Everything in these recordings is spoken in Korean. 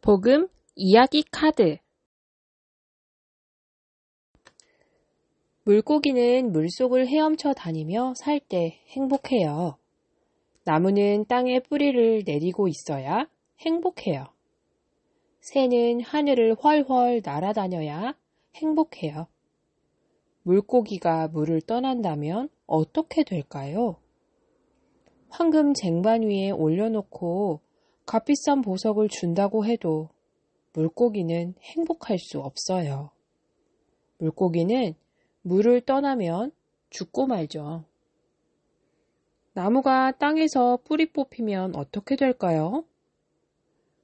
복음 이야기 카드. 물고기는 물속을 헤엄쳐 다니며 살 때 행복해요. 나무는 땅에 뿌리를 내리고 있어야 행복해요. 새는 하늘을 훨훨 날아다녀야 행복해요. 물고기가 물을 떠난다면 어떻게 될까요? 황금 쟁반 위에 올려놓고 값비싼 보석을 준다고 해도 물고기는 행복할 수 없어요. 물고기는 물을 떠나면 죽고 말죠. 나무가 땅에서 뿌리 뽑히면 어떻게 될까요?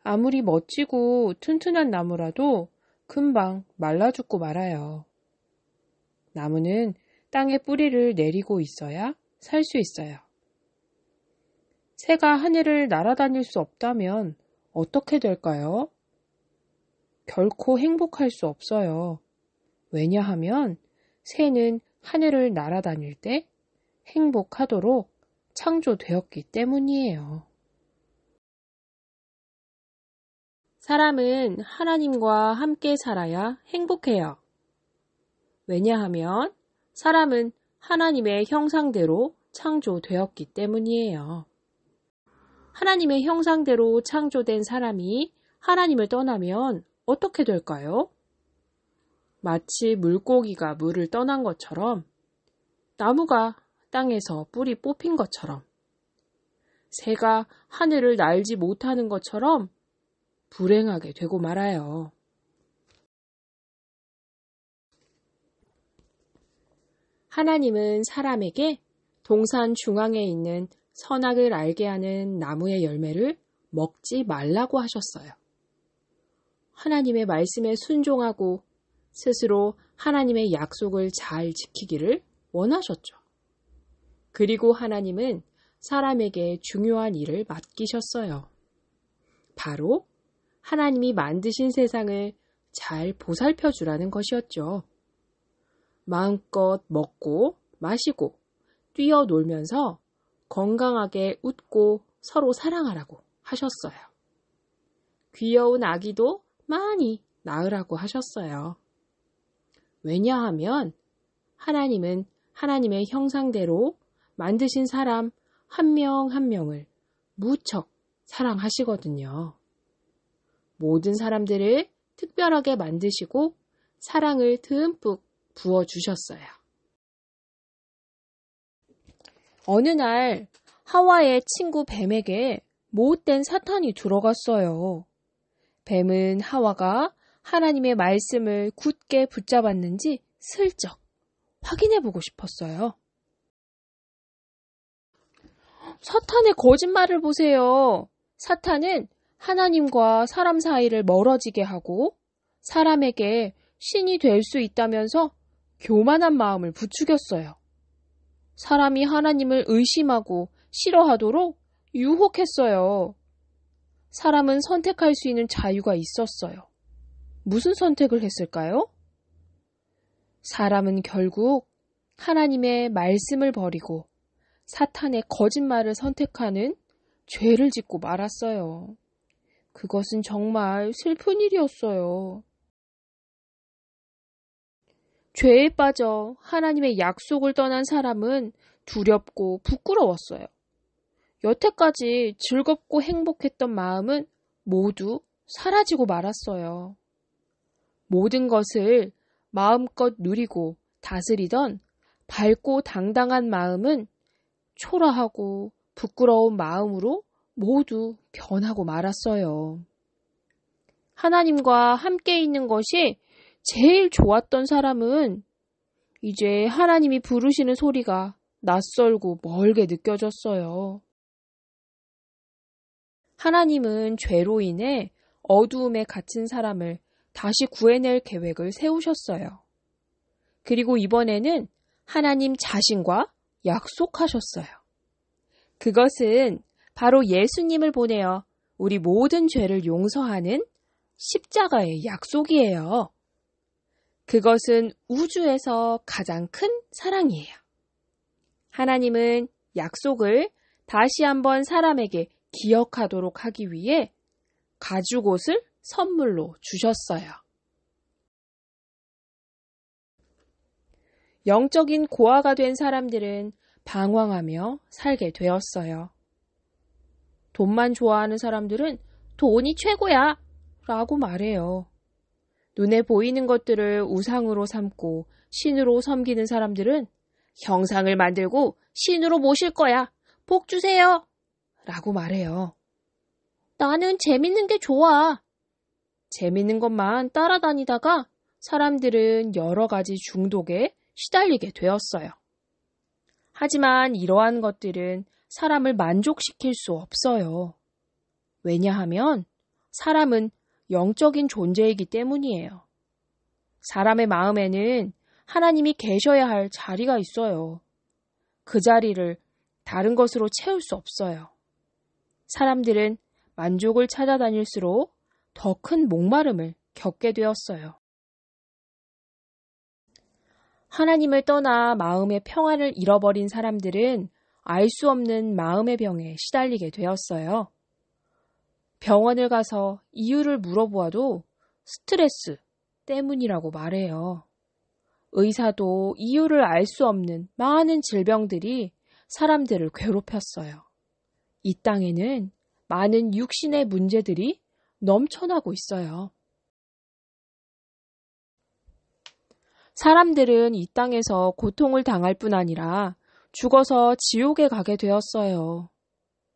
아무리 멋지고 튼튼한 나무라도 금방 말라 죽고 말아요. 나무는 땅에 뿌리를 내리고 있어야 살 수 있어요. 새가 하늘을 날아다닐 수 없다면 어떻게 될까요? 결코 행복할 수 없어요. 왜냐하면 새는 하늘을 날아다닐 때 행복하도록 창조되었기 때문이에요. 사람은 하나님과 함께 살아야 행복해요. 왜냐하면 사람은 하나님의 형상대로 창조되었기 때문이에요. 하나님의 형상대로 창조된 사람이 하나님을 떠나면 어떻게 될까요? 마치 물고기가 물을 떠난 것처럼, 나무가 땅에서 뿌리 뽑힌 것처럼, 새가 하늘을 날지 못하는 것처럼 불행하게 되고 말아요. 하나님은 사람에게 동산 중앙에 있는 선악을 알게 하는 나무의 열매를 먹지 말라고 하셨어요. 하나님의 말씀에 순종하고 스스로 하나님의 약속을 잘 지키기를 원하셨죠. 그리고 하나님은 사람에게 중요한 일을 맡기셨어요. 바로 하나님이 만드신 세상을 잘 보살펴 주라는 것이었죠. 마음껏 먹고 마시고 뛰어놀면서 건강하게 웃고 서로 사랑하라고 하셨어요. 귀여운 아기도 많이 낳으라고 하셨어요. 왜냐하면 하나님은 하나님의 형상대로 만드신 사람 한 명 한 명을 무척 사랑하시거든요. 모든 사람들을 특별하게 만드시고 사랑을 듬뿍 부어주셨어요. 어느 날 하와의 친구 뱀에게 못된 사탄이 들어갔어요. 뱀은 하와가 하나님의 말씀을 굳게 붙잡았는지 슬쩍 확인해보고 싶었어요. 사탄의 거짓말을 보세요. 사탄은 하나님과 사람 사이를 멀어지게 하고 사람에게 신이 될 수 있다면서 교만한 마음을 부추겼어요. 사람이 하나님을 의심하고 싫어하도록 유혹했어요. 사람은 선택할 수 있는 자유가 있었어요. 무슨 선택을 했을까요? 사람은 결국 하나님의 말씀을 버리고 사탄의 거짓말을 선택하는 죄를 짓고 말았어요. 그것은 정말 슬픈 일이었어요. 죄에 빠져 하나님의 약속을 떠난 사람은 두렵고 부끄러웠어요. 여태까지 즐겁고 행복했던 마음은 모두 사라지고 말았어요. 모든 것을 마음껏 누리고 다스리던 밝고 당당한 마음은 초라하고 부끄러운 마음으로 모두 변하고 말았어요. 하나님과 함께 있는 것이 제일 좋았던 사람은 이제 하나님이 부르시는 소리가 낯설고 멀게 느껴졌어요. 하나님은 죄로 인해 어두움에 갇힌 사람을 다시 구해낼 계획을 세우셨어요. 그리고 이번에는 하나님 자신과 약속하셨어요. 그것은 바로 예수님을 보내어 우리 모든 죄를 용서하는 십자가의 약속이에요. 그것은 우주에서 가장 큰 사랑이에요. 하나님은 약속을 다시 한번 사람에게 기억하도록 하기 위해 가죽옷을 선물로 주셨어요. 영적인 고아가 된 사람들은 방황하며 살게 되었어요. 돈만 좋아하는 사람들은 돈이 최고야! 라고 말해요. 눈에 보이는 것들을 우상으로 삼고 신으로 섬기는 사람들은 형상을 만들고 신으로 모실 거야! 복 주세요! 라고 말해요. 나는 재밌는 게 좋아. 재밌는 것만 따라다니다가 사람들은 여러 가지 중독에 시달리게 되었어요. 하지만 이러한 것들은 사람을 만족시킬 수 없어요. 왜냐하면 사람은 영적인 존재이기 때문이에요. 사람의 마음에는 하나님이 계셔야 할 자리가 있어요. 그 자리를 다른 것으로 채울 수 없어요. 사람들은 만족을 찾아다닐수록 더 큰 목마름을 겪게 되었어요. 하나님을 떠나 마음의 평안을 잃어버린 사람들은 알 수 없는 마음의 병에 시달리게 되었어요. 병원을 가서 이유를 물어보아도 스트레스 때문이라고 말해요. 의사도 이유를 알 수 없는 많은 질병들이 사람들을 괴롭혔어요. 이 땅에는 많은 육신의 문제들이 넘쳐나고 있어요. 사람들은 이 땅에서 고통을 당할 뿐 아니라 죽어서 지옥에 가게 되었어요.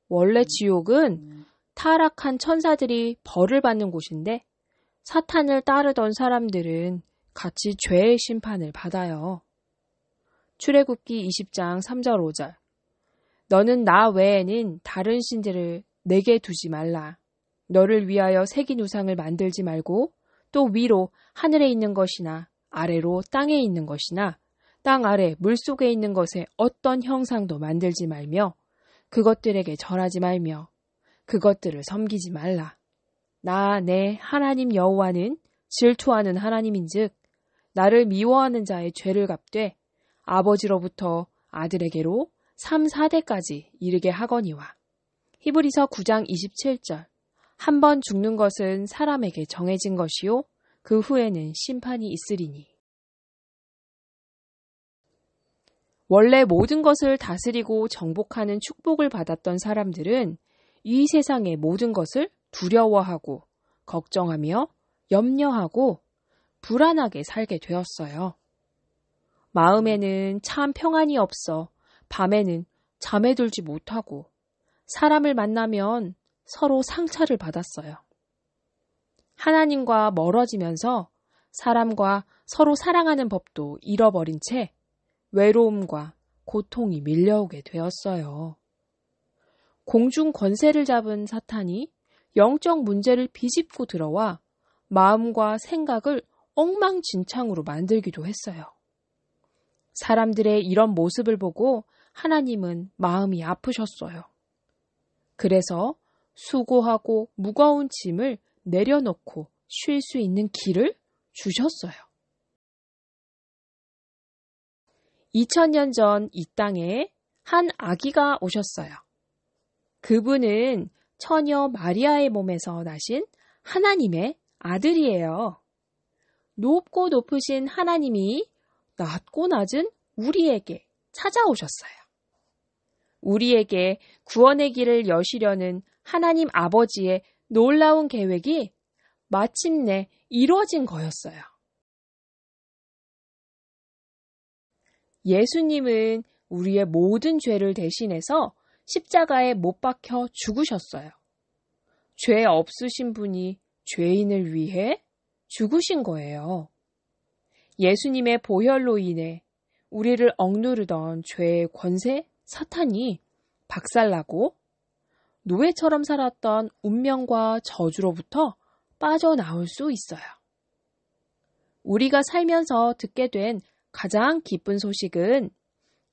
원래 지옥은 타락한 천사들이 벌을 받는 곳인데 사탄을 따르던 사람들은 같이 죄의 심판을 받아요. 출애굽기 20장 3절 5절 너는 나 외에는 다른 신들을 내게 두지 말라. 너를 위하여 새긴 우상을 만들지 말고 또 위로 하늘에 있는 것이나 아래로 땅에 있는 것이나 땅 아래 물속에 있는 것에 어떤 형상도 만들지 말며 그것들에게 절하지 말며 그것들을 섬기지 말라. 나 내 하나님 여호와는 질투하는 하나님인즉 나를 미워하는 자의 죄를 갚되 아버지로부터 아들에게로 3, 4대까지 이르게 하거니와. 히브리서 9장 27절 한 번 죽는 것은 사람에게 정해진 것이요 그 후에는 심판이 있으리니. 원래 모든 것을 다스리고 정복하는 축복을 받았던 사람들은 이 세상의 모든 것을 두려워하고 걱정하며 염려하고 불안하게 살게 되었어요. 마음에는 참 평안이 없어 밤에는 잠에 들지 못하고 사람을 만나면 서로 상처를 받았어요. 하나님과 멀어지면서 사람과 서로 사랑하는 법도 잃어버린 채 외로움과 고통이 밀려오게 되었어요. 공중 권세를 잡은 사탄이 영적 문제를 비집고 들어와 마음과 생각을 엉망진창으로 만들기도 했어요. 사람들의 이런 모습을 보고 하나님은 마음이 아프셨어요. 그래서 수고하고 무거운 짐을 내려놓고 쉴 수 있는 길을 주셨어요. 2000년 전 이 땅에 한 아기가 오셨어요. 그분은 처녀 마리아의 몸에서 나신 하나님의 아들이에요. 높고 높으신 하나님이 낮고 낮은 우리에게 찾아오셨어요. 우리에게 구원의 길을 여시려는 하나님 아버지의 놀라운 계획이 마침내 이루어진 거였어요. 예수님은 우리의 모든 죄를 대신해서 십자가에 못 박혀 죽으셨어요. 죄 없으신 분이 죄인을 위해 죽으신 거예요. 예수님의 보혈로 인해 우리를 억누르던 죄의 권세 사탄이 박살나고 노예처럼 살았던 운명과 저주로부터 빠져나올 수 있어요. 우리가 살면서 듣게 된 가장 기쁜 소식은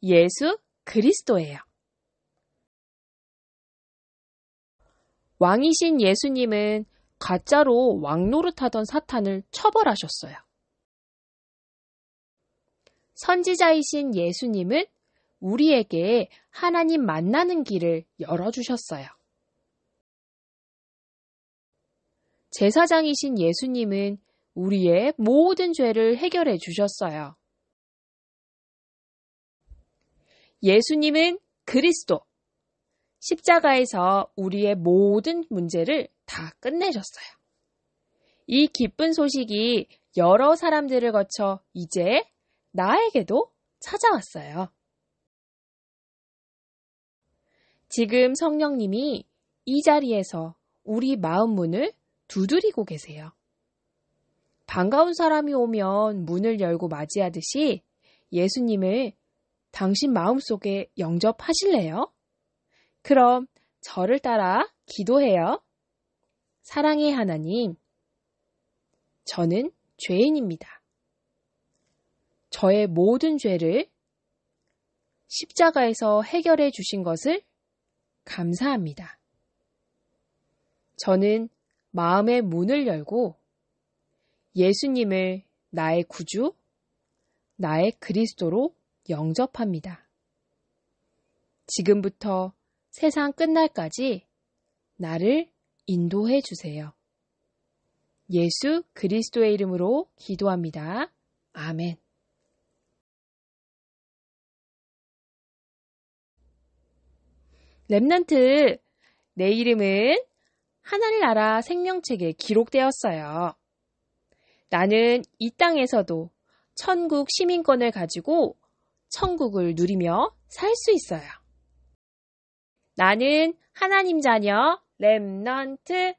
예수 그리스도예요. 왕이신 예수님은 가짜로 왕 노릇하던 사탄을 처벌하셨어요. 선지자이신 예수님은 우리에게 하나님 만나는 길을 열어주셨어요. 제사장이신 예수님은 우리의 모든 죄를 해결해 주셨어요. 예수님은 그리스도, 십자가에서 우리의 모든 문제를 다 끝내셨어요. 이 기쁜 소식이 여러 사람들을 거쳐 이제 나에게도 찾아왔어요. 지금 성령님이 이 자리에서 우리 마음 문을 두드리고 계세요. 반가운 사람이 오면 문을 열고 맞이하듯이 예수님을 당신 마음속에 영접하실래요? 그럼 저를 따라 기도해요. 사랑의 하나님, 저는 죄인입니다. 저의 모든 죄를 십자가에서 해결해 주신 것을 감사합니다. 저는 마음의 문을 열고 예수님을 나의 구주, 나의 그리스도로 영접합니다. 지금부터 세상 끝날까지 나를 인도해 주세요. 예수 그리스도의 이름으로 기도합니다. 아멘. 렘넌트, 내 이름은 하늘나라 생명책에 기록되었어요. 나는 이 땅에서도 천국 시민권을 가지고 천국을 누리며 살 수 있어요. 나는 하나님 자녀 렘넌트.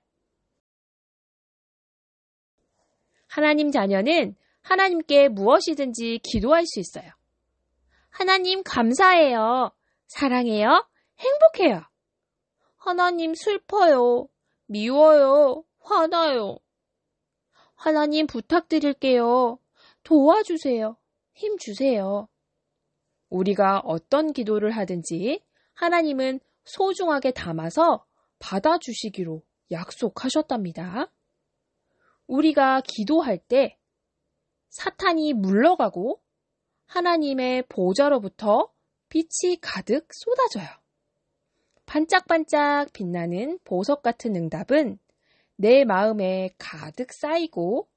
하나님 자녀는 하나님께 무엇이든지 기도할 수 있어요. 하나님 감사해요. 사랑해요. 행복해요. 하나님 슬퍼요. 미워요. 화나요. 하나님 부탁드릴게요. 도와주세요. 힘 주세요. 우리가 어떤 기도를 하든지 하나님은 소중하게 담아서 받아주시기로 약속하셨답니다. 우리가 기도할 때 사탄이 물러가고 하나님의 보좌로부터 빛이 가득 쏟아져요. 반짝반짝 빛나는 보석 같은 응답은 내 마음에 가득 쌓이고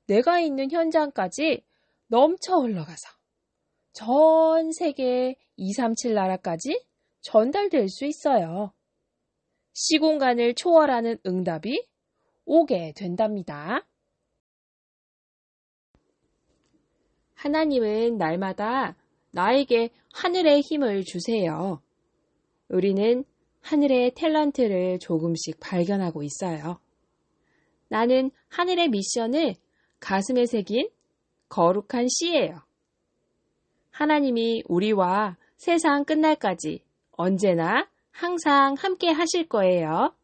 내가 있는 현장까지 넘쳐 흘러가서 전 세계 237 나라까지 전달될 수 있어요. 시공간을 초월하는 응답이 오게 된답니다. 하나님은 날마다 나에게 하늘의 힘을 주세요. 우리는 하늘의 탤런트를 조금씩 발견하고 있어요. 나는 하늘의 미션을 가슴에 새긴 거룩한 씨예요. 하나님이 우리와 세상 끝날까지 언제나 항상 함께 하실 거예요.